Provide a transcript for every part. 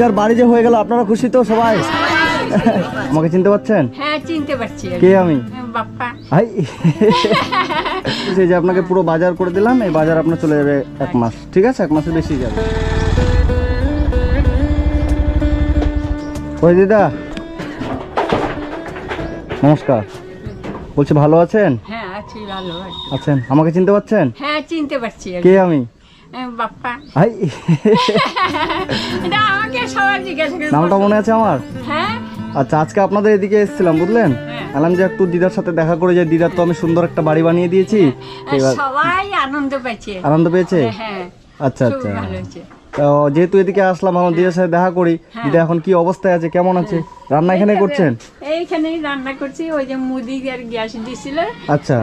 দিদার বাড়ি যে হয়ে গেল, আপনারা খুশি তো সবাই? আমাকে চিনতে পারছেন? হ্যাঁ চিনতে পারছি। কে আমি? বাপ্পা। ভাই যে আপনাকে পুরো বাজার করে দিলাম, এই বাজার আপনার চলে যাবে 1 মাস, ঠিক আছে? 1 মাসের বেশি যাবে। ওই দিদা নমস্কার, বলছি ভালো আছেন? হ্যাঁ আছি, ভালো আছেন। আমাকে চিনতে পারছেন? হ্যাঁ চিনতে পারছি। কে আমি? বাপ্পা। ভাই আমাকে সবাই জিজ্ঞাসা করে। নামটা মনে আছে আমার? হ্যাঁ। আচ্ছা, আজকে আপনাদের এদিকে এসেছিলাম বুঝলেন, বললাম যে একটু দিদার সাথে দেখা করে যাই। দিদার তো আমি সুন্দর একটা বাড়ি বানিয়ে দিয়েছি, সবাই আনন্দ পেয়েছে। আনন্দ পেয়েছে? হ্যাঁ। আচ্ছা আচ্ছা, তো যেহেতু এদিকে আসলাম, আমার দিদার সাথে দেখা করি। দিদা এখন কি অবস্থায় আছে, কেমন আছে? রান্না এখানে করছেন? এইখানেই রান্না করছি, ওই যে মুদি আর গ্যাস দিছিল। আচ্ছা,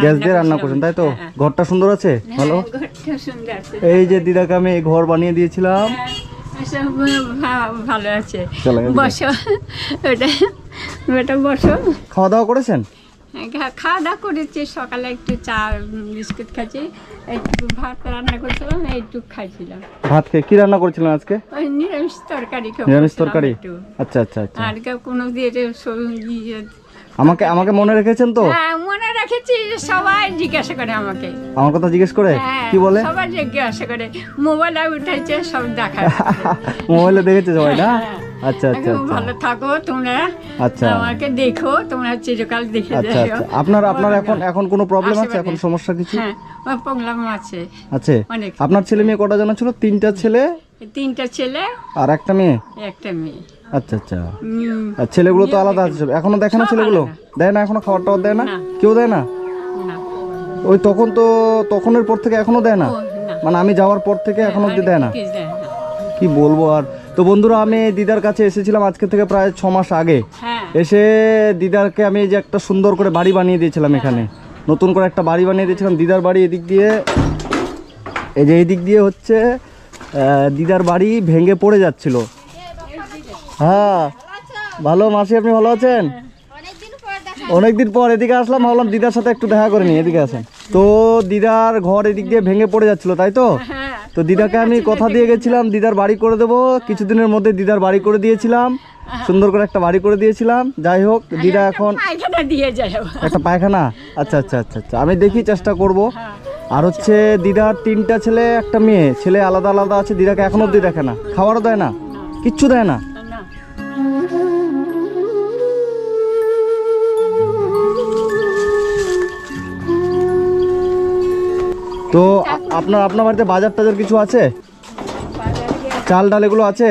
গ্যাস দিয়ে রান্না করছেন তাই তো? ঘরটা সুন্দর আছে? ভালো, ঘরটা সুন্দর আছে। এই যে দিদাকে আমি এই ঘর বানিয়ে দিয়েছিলাম। ভালো আছে, বসো। ওটা বসো। খাওয়া দাওয়া করেছেন? খাওয়া দাওয়া করেছি, সকালে একটু চা বিস্কুট খাচ্ছি, একটু ভাত রান্না করছিলাম, একটু খাইছিলাম। ভাত খেয়ে কি রান্না করেছিলেন আজকে? ওই নিরামিষ তরকারি। নিরামিষ তরকারি? আচ্ছা আচ্ছা আচ্ছা। আর কোনো দিয়ে সবজি। আমাকে মনে রেখেছেন তো? হ্যাঁ মনে রেখেছি, সবাই জিজ্ঞাসা করে আমাকে। আমার কথা জিজ্ঞেস করে? কি বলে? সবাই জিজ্ঞাসা করে, মোবাইলে উঠাইছে সব দেখা। মোবাইলে দেখেছে সবাই না? আচ্ছা আচ্ছা, ভালো থাকো তোমরা। আচ্ছা, আমাকে দেখো, তোমরা চিরকাল দেখে যাও। আচ্ছা, আপনার এখন কোনো প্রবলেম আছে? এখন সমস্যা কিছু? হ্যাঁ প্রবলেম আছে। আছে? আপনার ছেলে মেয়ে কটা জানা ছিল? 3টা ছেলে? 3টা ছেলে আর একটা মেয়ে? একটা মেয়ে। আচ্ছা আচ্ছা, আর ছেলেগুলো তো আলাদা আছে? এখনো দেখে না ছেলেগুলো? দেয় না এখনো? খাবার টাবার দেয় না? কেউ দেয় না? ওই তখনের পর থেকে এখনো দেয় না? মানে আমি যাওয়ার পর থেকে এখনো অব্দি দেয় না? কি বলবো আর। তো বন্ধুরা, আমি দিদার কাছে এসেছিলাম আজকে থেকে প্রায় 6 মাস আগে। এসে দিদারকে আমি যে একটা সুন্দর করে বাড়ি বানিয়ে দিয়েছিলাম, এখানে নতুন করে একটা বাড়ি বানিয়ে দিয়েছিলাম। দিদার বাড়ি এদিক দিয়ে, এই যে এইদিক দিয়ে হচ্ছে দিদার বাড়ি ভেঙে পড়ে যাচ্ছিল। হ্যাঁ ভালো মাসি, আপনি ভালো আছেন? অনেকদিন পর এদিকে আসলাম, ভাবলাম দিদার সাথে একটু দেখা করে নি, এদিকে আসেন। তো দিদার ঘর এদিক দিয়ে ভেঙে পড়ে যাচ্ছিল তাই তো? তো দিদাকে আমি কথা দিয়ে গেছিলাম দিদার বাড়ি করে দেবো, কিছুদিনের মধ্যে দিদার বাড়ি করে দিয়েছিলাম, সুন্দর করে একটা বাড়ি করে দিয়েছিলাম। যাই হোক, দিদা এখন একটা পায়খানা। আচ্ছা আচ্ছা আচ্ছা আচ্ছা, আমি দেখি চেষ্টা করব। আর হচ্ছে দিদার 3টা ছেলে একটা মেয়ে, ছেলে আলাদা আলাদা আছে। দিদাকে এখন অব্দি দেখে না, খাবারও দেয় না, কিচ্ছু দেয় না। তো আপনার বাড়িতে বাজার টাজার কিছু আছে? চাল ডাল এগুলো আছে?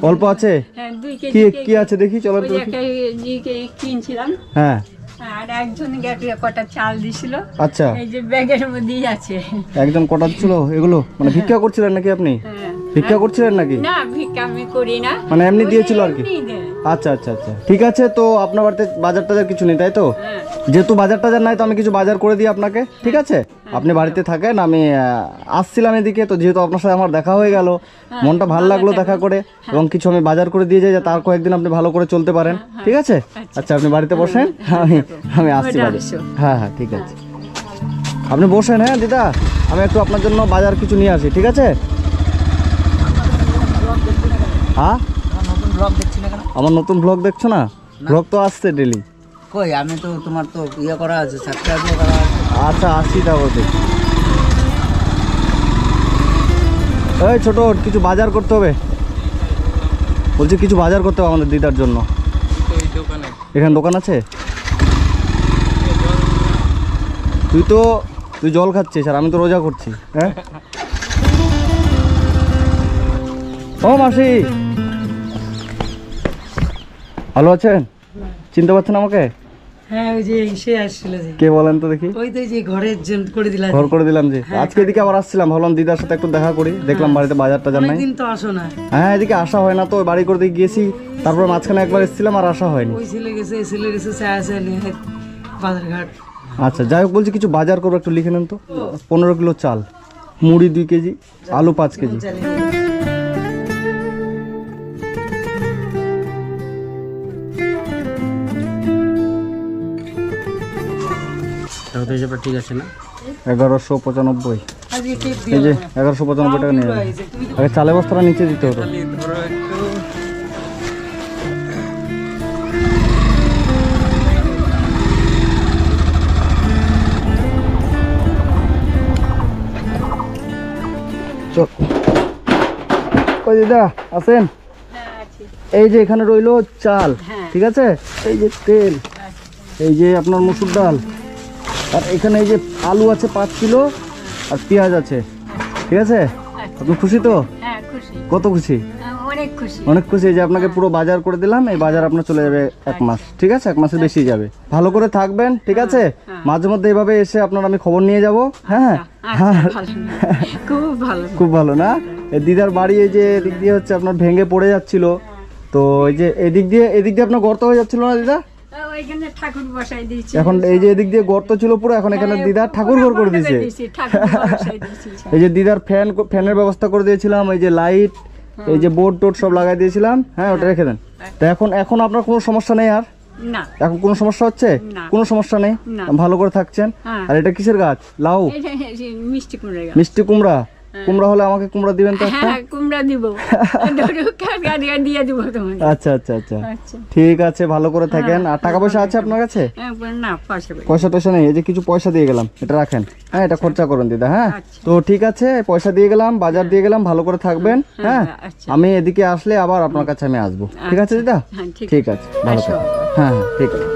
অল্প আছে? কি আছে দেখি, চলো কিনছিলাম। হ্যাঁ, আর একজন কটা চাল দিছিল। আচ্ছা, এই যে ব্যাগের মধ্যেই আছে। একজন কটা ছিল এগুলো? মানে ভিক্ষা করছিলেন নাকি আপনি? ভিক্ষা করছিলেন নাকি? না ভিক্ষা আমি করি না, মানে এমনি দিয়েছিল আর কি। আচ্ছা আচ্ছা আচ্ছা, ঠিক আছে। তো আপনার বাড়িতে বাজার টাজার কিছু নেই তাই তো? যেহেতু বাজার টাজার নাই, তো আমি কিছু বাজার করে দিই আপনাকে, ঠিক আছে? আপনি বাড়িতে থাকেন, আমি আসছিলাম এদিকে, তো যেহেতু আপনার সাথে আমার দেখা হয়ে গেল, মনটা ভালো লাগলো দেখা করে, এবং কিছু আমি বাজার করে দিয়ে যাই, তার কয়েকদিন আপনি ভালো করে চলতে পারেন, ঠিক আছে? আচ্ছা, আপনি বাড়িতে বসেন, আমি আসছি বাড়ি। হ্যাঁ হ্যাঁ ঠিক আছে, আপনি বসেন। হ্যাঁ দিদা, আমি একটু আপনার জন্য বাজার কিছু নিয়ে আসি, ঠিক আছে? হ্যাঁ, আমার নতুন ব্লগ দেখছো না? ব্লগ তো আসছে ডেলি। কই আমি তো তোমার তো ইয়ে করা আছে, সাবস্ক্রাইব করা আছে। আচ্ছা আসছি তাহলে। এই ছোট, কিছু বাজার করতে হবে, বলছি কিছু বাজার করতে হবে আমাদের দিদার জন্য। এখানে দোকান আছে? তুই জল খাচ্ছিস আর আমি তো রোজা করছি। হ্যাঁ ও মাসি, ভালো আছেন? চিনতে পারছেন আমাকে? হ্যাঁ ওই যে এসে আসছিল যে। কে বলেন তো দেখি? ওই তো যে ঘরের জন্য করে দিলাম। ঘর করে দিলাম যে। আজকে এদিকে আবার আসছিলাম, ভাবলাম দিদার সাথে একটু দেখা করি, দেখলাম বাড়িতে বাজার টাজার নাই। দিন তো আসো না। হ্যাঁ এদিকে আসা হয় না, তো বাড়ি করতে গিয়েছি, তারপর মাঝখানে একবার এসেছিলাম আর আসা হয়নি। ওই ছেলে গেছে চা আছে নিয়ে বাজারঘাট। আচ্ছা যাই হোক, বলছি কিছু বাজার করবো, একটু লিখে নেন তো। 15 কিলো চাল, মুড়ি 2 কেজি, আলু 5 কেজি। ঠিক আছে না? 1195। আজকে টিপ এই যে দিয়ে 1195 টাকা নিয়ে যাবেন। আগে চালের বস্তাটা নিচে দিতে হতো। চল ওই দিদা আসেন, এই যে এখানে রইলো চাল, ঠিক আছে, এই যে তেল, এই যে আপনার মসুর ডাল, আর এখানে এই যে আলু আছে 5 কিলো, আর পেঁয়াজ আছে, ঠিক আছে। আপনি খুশি তো? হ্যাঁ খুশি, কত খুশি? অনেক খুশি। অনেক খুশি। এই যে আপনাকে পুরো বাজার করে দিলাম, এই বাজার আপনার চলে যাবে 1 মাস, ঠিক আছে, 1 মাসের বেশি যাবে। ভালো করে থাকবেন, ঠিক আছে। মাঝে মধ্যে এভাবে এসে আপনার আমি খবর নিয়ে যাব। হ্যাঁ খুব ভালো, খুব ভালো না? এই দিদার বাড়ি এই যে এদিক দিয়ে হচ্ছে আপনার ভেঙে পড়ে যাচ্ছিল, তো এই যে এদিক দিয়ে আপনার গর্ত হয়ে যাচ্ছিল না দিদা? ওইখানে ঠাকুর বসাই দিয়েছি। এখন এই যে এদিক দিয়ে গর্ত ছিল পুরো, এখন এখানে দিদা ঠাকুর ঘর করে দিয়েছে। এই যে দিদার ফ্যানের ব্যবস্থা করে দিয়েছিলাম, এই যে লাইট, এই যে বোর্ড টোড সব লাগাই দিয়েছিলাম। হ্যাঁ, ওটা রেখে দেন। তো এখন আপনার কোনো সমস্যা নেই আর? না, এখন কোনো সমস্যা হচ্ছে? না। কোনো সমস্যা নেই, না। ভালো করে থাকছেন। হ্যাঁ। আর এটা কিসের গাছ? লাউ? মিষ্টি কুমড়া। মিষ্টি কুমড়া? কুমড়া হলে আমাকে কুমড়া দিবেন তো একটা? হ্যাঁ কুমড়া দিব, দিয়ে দিব তোমাকে। আচ্ছা আচ্ছা আচ্ছা, আচ্ছা ঠিক আছে, ভালো করে থাকেন। আর টাকা পয়সা আছে আপনার কাছে? না, পয়সা পাই। পয়সা টয়সা নেই, এই যে কিছু পয়সা দিয়ে গেলাম, এটা রাখেন। হ্যাঁ, এটা খরচা করুন দিদা। হ্যাঁ, আচ্ছা। তো ঠিক আছে, পয়সা দিয়ে গেলাম, বাজার দিয়ে গেলাম, ভালো করে থাকবেন। হ্যাঁ, আচ্ছা। আমি এদিকে আসলে আবার আপনার কাছে আমি আসবো, ঠিক আছে দিদা? হ্যাঁ, ঠিক আছে, ভালো আসো। থাকবেন। হ্যাঁ হ্যাঁ, ঠিক আছে।